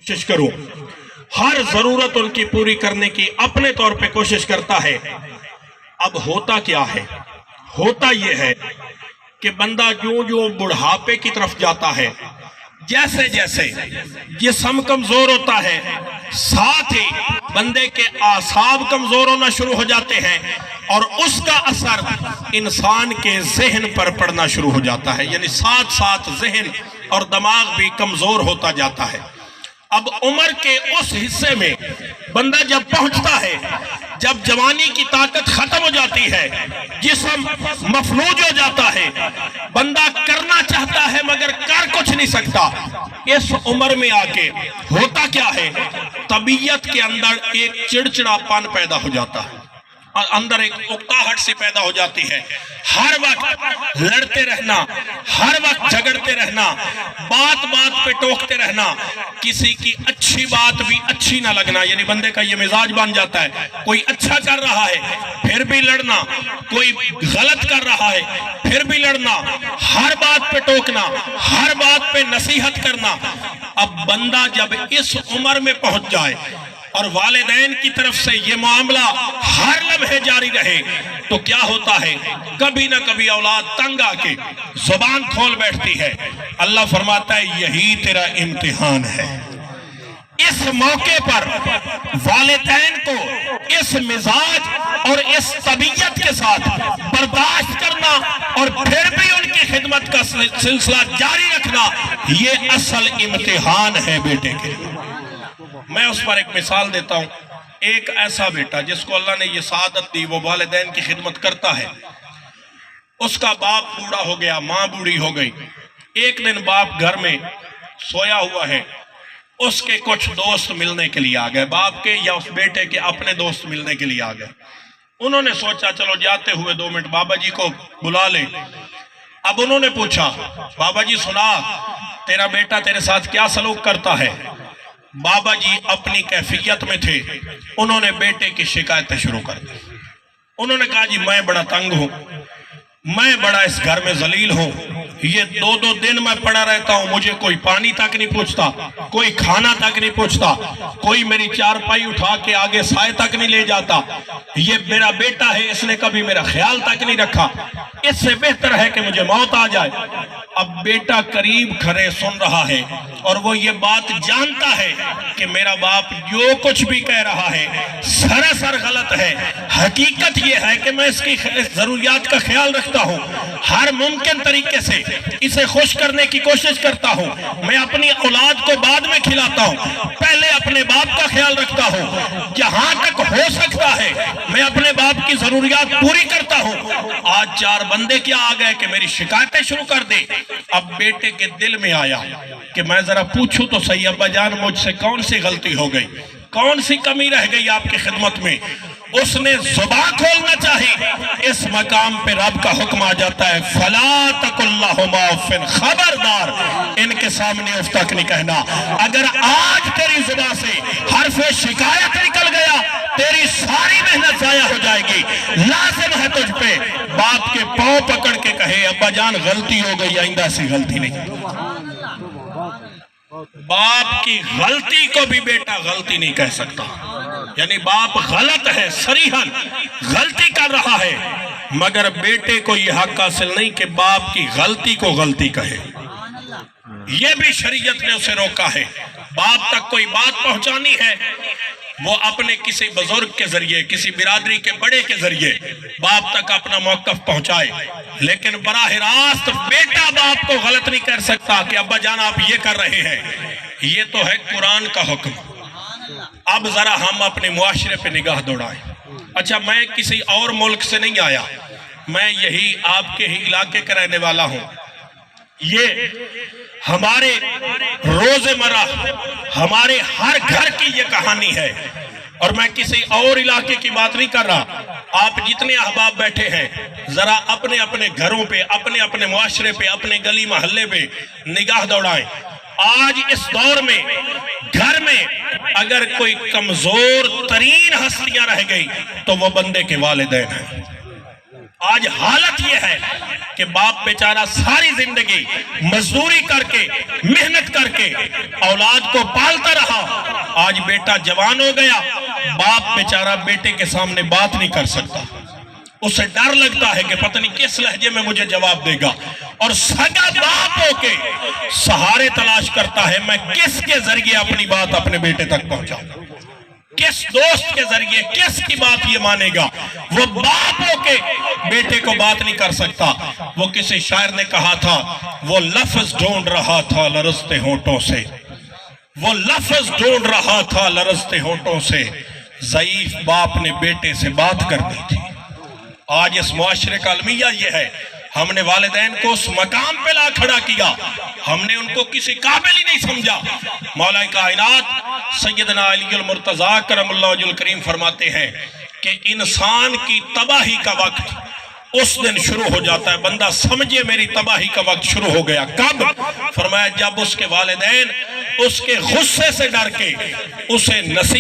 कोशिश करूं, हर जरूरत उनकी पूरी करने की अपने तौर पे कोशिश करता है। अब होता क्या है? होता यह है कि बंदा जो जो बुढ़ापे की तरफ जाता है, जैसे जैसे जिस्म कमजोर होता है, साथ ही बंदे के आसाब कमजोर होना शुरू हो जाते हैं और उसका असर इंसान के जहन पर पड़ना शुरू हो जाता है। यानी साथ साथ जहन और दिमाग भी कमजोर होता जाता है। अब उम्र के उस हिस्से में बंदा जब पहुंचता है, जब जवानी की ताकत खत्म हो जाती है, जिस्म मफलूज हो जाता है, बंदा करना चाहता है मगर कर कुछ नहीं सकता। इस उम्र में आके होता क्या है, तबीयत के अंदर एक चिड़चिड़ापन पैदा हो जाता है और अंदर एक उकताहट सी पैदा हो जाती है। हर वक्त लड़ते रहना, हर वक्त झगड़ते रहना, बात बात पे टोकते रहना, किसी की अच्छी बात भी अच्छी ना लगना, यानी बंदे का ये मिजाज बन जाता है। कोई अच्छा कर रहा है फिर भी लड़ना, कोई गलत कर रहा है फिर भी लड़ना, हर बात पे टोकना, हर बात पे नसीहत करना। अब बंदा जब इस उम्र में पहुंच जाए और वालिदैन की तरफ से ये मामला हर लम्हे जारी रहे तो क्या होता है, कभी ना कभी औलाद तंग आके जुबान खोल बैठती है। अल्लाह फरमाता है यही तेरा इम्तिहान है। इस मौके पर वालिदैन को इस मिजाज और इस तबीयत के साथ बर्दाश्त करना और फिर भी उनकी खिदमत का सिलसिला जारी रखना, ये असल इम्तिहान है बेटे के। मैं उस पर एक मिसाल देता हूं। एक ऐसा बेटा जिसको अल्लाह ने ये सादत दी, वो वालिदैन की खिदमत करता है। उसका बाप बूढ़ा हो गया, माँ बूढ़ी हो गई। एक दिन बाप घर में सोया हुआ है, उसके कुछ दोस्त मिलने के लिए आ गए, बाप के या उस बेटे के अपने दोस्त मिलने के लिए आ गए। उन्होंने सोचा चलो जाते हुए 2 मिनट बाबा जी को बुला ले। अब उन्होंने पूछा, बाबा जी सुना तेरा बेटा तेरे साथ क्या सलूक करता है। बाबा जी अपनी कैफियत में थे, उन्होंने बेटे की शिकायतें शुरू कर दी। उन्होंने कहा जी मैं बड़ा तंग हूं, मैं बड़ा इस घर में जलील हूं, ये 2-2 दिन मैं पड़ा रहता हूं, मुझे कोई पानी तक नहीं पूछता, कोई खाना तक नहीं पूछता, कोई मेरी चारपाई उठा के आगे साए तक नहीं ले जाता। ये मेरा बेटा है, इसने कभी मेरा ख्याल तक नहीं रखा, इससे बेहतर है कि मुझे मौत आ जाए। अब बेटा करीब खड़े सुन रहा है और वो ये बात जानता है कि मेरा बाप जो कुछ भी कह रहा है सरासर गलत है। हकीकत ये है कि मैं इसकी जरूरियात का ख्याल रखता हूँ, हर मुमकिन तरीके से इसे खुश करने की कोशिश करता हूँ। मैं अपनी औलाद को बाद में खिलाता हूँ, पहले अपने बाप का ख्याल रखता हूँ। जहां तक हो सकता है मैं अपने बाप की जरूरियात पूरी करता हूँ। आज 4 बंदे क्या आ गए कि मेरी शिकायतें शुरू कर दे। अब बेटे के दिल में आया कि मैं जरा पूछूं तो सही, अब्बा जान मुझसे कौन सी गलती हो गई, कौन सी कमी रह गई आपकी खिदमत में। उसने जुबान खोलना चाहिए। इस मकाम पे रब का हुक्म आ जाता है, फला तकुल्लाहुमा उफ़्फ़िन, खबरदार इनके सामने उफ तक नहीं कहना। अगर आज तेरी जुबान से हर्फ़े शिकायत निकल गया, तेरी सारी मेहनत जाया हो जाएगी। लाजिम है तुझ पे बाप के पांव पकड़ के कहे अब्बा जान गलती हो गई, आइंदा से गलती नहीं। बाप की गलती को भी बेटा गलती नहीं कह सकता। यानी बाप गलत है, सरीहन गलती कर रहा है, मगर बेटे को यह हक हासिल नहीं कि बाप की गलती को गलती कहे। यह भी शरीयत ने उसे रोका है। बाप तक कोई बात पहुंचानी है, वो अपने किसी बुजुर्ग के जरिए, किसी बिरादरी के बड़े के जरिए बाप तक अपना मौकफ पहुंचाए, लेकिन बराह रास्त बेटा बाप को गलत नहीं कर सकता कि अब्बा जान आप ये कर रहे हैं। ये तो है कुरान का हुक्म। अब जरा हम अपने मुआशरे पे निगाह दौड़ाएं। अच्छा, मैं किसी और मुल्क से नहीं आया, मैं यही आपके ही इलाके का रहने वाला हूं। ये हमारे रोजमर्रा, हमारे हर घर की ये कहानी है और मैं किसी और इलाके की बात नहीं कर रहा। आप जितने अहबाब बैठे हैं जरा अपने अपने घरों पे, अपने अपने मुआशरे पे, अपने गली मोहल्ले पे निगाह दौड़ाएं। आज इस दौर में घर में अगर कोई कमजोर तरीन हस्तियां रह गई तो वो बंदे के वालिदैन हैं। आज हालत यह है कि बाप बेचारा सारी जिंदगी मजदूरी करके, मेहनत करके औलाद को पालता रहा, آج بیٹا جوان ہو گیا، باپ بیچارہ بیٹے کے سامنے بات نہیں کر سکتا، اسے ڈر لگتا ہے کہ پتہ نہیں کس لہجے میں مجھے جواب دے گا، اور سگا باپ ہو کے سہارے تلاش کرتا ہے میں کس کے ذریعے اپنی بات اپنے بیٹے تک پہنچاؤں، کس دوست کے ذریعے کس کی بات یہ مانے گا۔ وہ باپ ہو کے بیٹے کو بات نہیں کر سکتا۔ وہ کسی شاعر نے کہا تھا، وہ لفظ ڈھونڈ رہا تھا لرزتے ہونٹوں سے، وہ لفظ ڈھونڈ رہا تھا لرزتے ہونٹوں سے، ضعیف باپ نے بیٹے سے بات کرنی تھی۔ آج اس معاشرے کا المیہ یہ ہے، ہم نے والدین کو اس مقام پہ لا کھڑا کیا، ہم نے ان کو کسی قابل ہی نہیں سمجھا۔ مولا کائنات سیدنا علی المرتضیٰ کرم اللہ وجہ الکریم فرماتے ہیں کہ انسان کی تباہی کا وقت اس دن شروع ہو جاتا ہے، بندہ سمجھے میری تباہی کا وقت شروع ہو گیا۔ کب؟ فرمایا جب اس کے والدین اس کے غصے سے ڈر کے اسے نصیحت